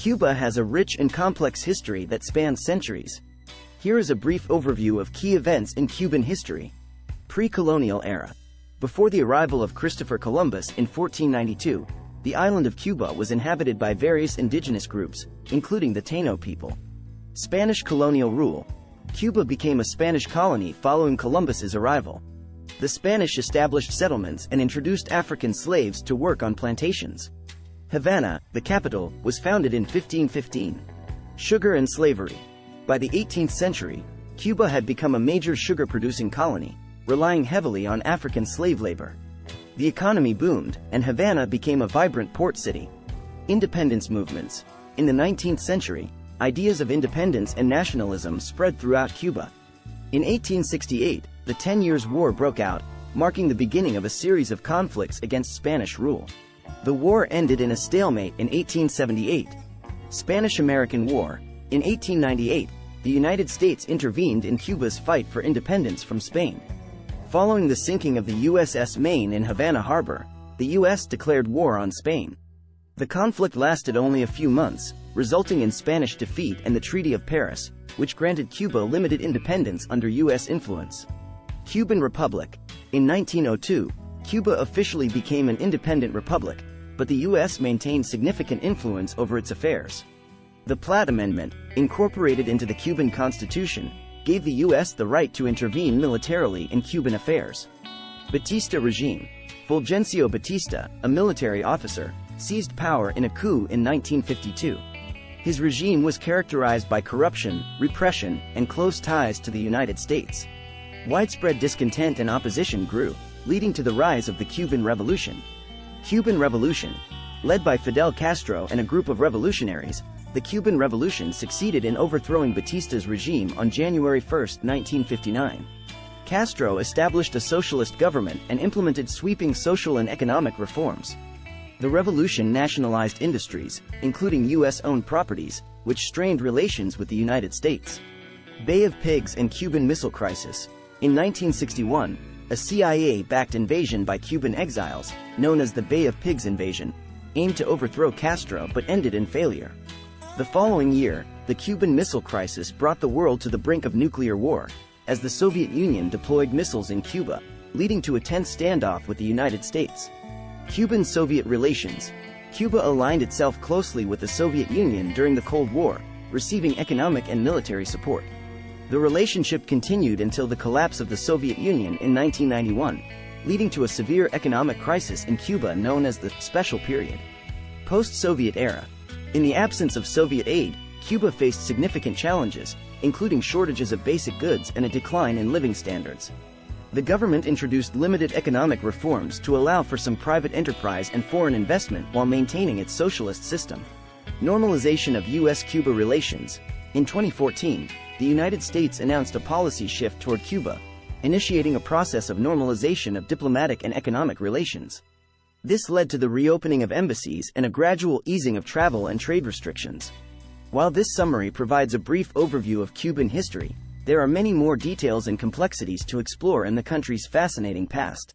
Cuba has a rich and complex history that spans centuries. Here is a brief overview of key events in Cuban history. Pre-colonial era. Before the arrival of Christopher Columbus in 1492, the island of Cuba was inhabited by various indigenous groups, including the Taino people. Spanish colonial rule. Cuba became a Spanish colony following Columbus's arrival. The Spanish established settlements and introduced African slaves to work on plantations. Havana, the capital, was founded in 1515. Sugar and slavery. By the 18th century, Cuba had become a major sugar-producing colony, relying heavily on African slave labor. The economy boomed, and Havana became a vibrant port city. Independence movements. In the 19th century, ideas of independence and nationalism spread throughout Cuba. In 1868, the 10 Years' War broke out, marking the beginning of a series of conflicts against Spanish rule. The war ended in a stalemate in 1878. Spanish-American War. In 1898, the United States intervened in Cuba's fight for independence from Spain. Following the sinking of the USS Maine in Havana Harbor, the U.S. declared war on Spain. The conflict lasted only a few months, resulting in Spanish defeat and the Treaty of Paris, which granted Cuba limited independence under U.S. influence. Cuban Republic. In 1902, Cuba officially became an independent republic, but the U.S. maintained significant influence over its affairs. The Platt Amendment, incorporated into the Cuban Constitution, gave the U.S. the right to intervene militarily in Cuban affairs. Batista regime. Fulgencio Batista, a military officer, seized power in a coup in 1952. His regime was characterized by corruption, repression, and close ties to the United States. Widespread discontent and opposition grew, leading to the rise of the Cuban Revolution. Cuban Revolution. Led by Fidel Castro and a group of revolutionaries, the Cuban Revolution succeeded in overthrowing Batista's regime on January 1, 1959. Castro established a socialist government and implemented sweeping social and economic reforms. The revolution nationalized industries, including U.S.-owned properties, which strained relations with the United States. Bay of Pigs and Cuban Missile Crisis. In 1961, a CIA-backed invasion by Cuban exiles, known as the Bay of Pigs invasion, aimed to overthrow Castro but ended in failure. The following year, the Cuban Missile Crisis brought the world to the brink of nuclear war, as the Soviet Union deployed missiles in Cuba, leading to a tense standoff with the United States. Cuban-Soviet relations. Cuba aligned itself closely with the Soviet Union during the Cold War, receiving economic and military support. The relationship continued until the collapse of the Soviet Union in 1991, leading to a severe economic crisis in Cuba known as the Special Period. Post-Soviet era. In the absence of Soviet aid, Cuba faced significant challenges, including shortages of basic goods and a decline in living standards. The government introduced limited economic reforms to allow for some private enterprise and foreign investment while maintaining its socialist system. Normalization of U.S.-Cuba relations. In 2014, the United States announced a policy shift toward Cuba, initiating a process of normalization of diplomatic and economic relations. This led to the reopening of embassies and a gradual easing of travel and trade restrictions. While this summary provides a brief overview of Cuban history, there are many more details and complexities to explore in the country's fascinating past.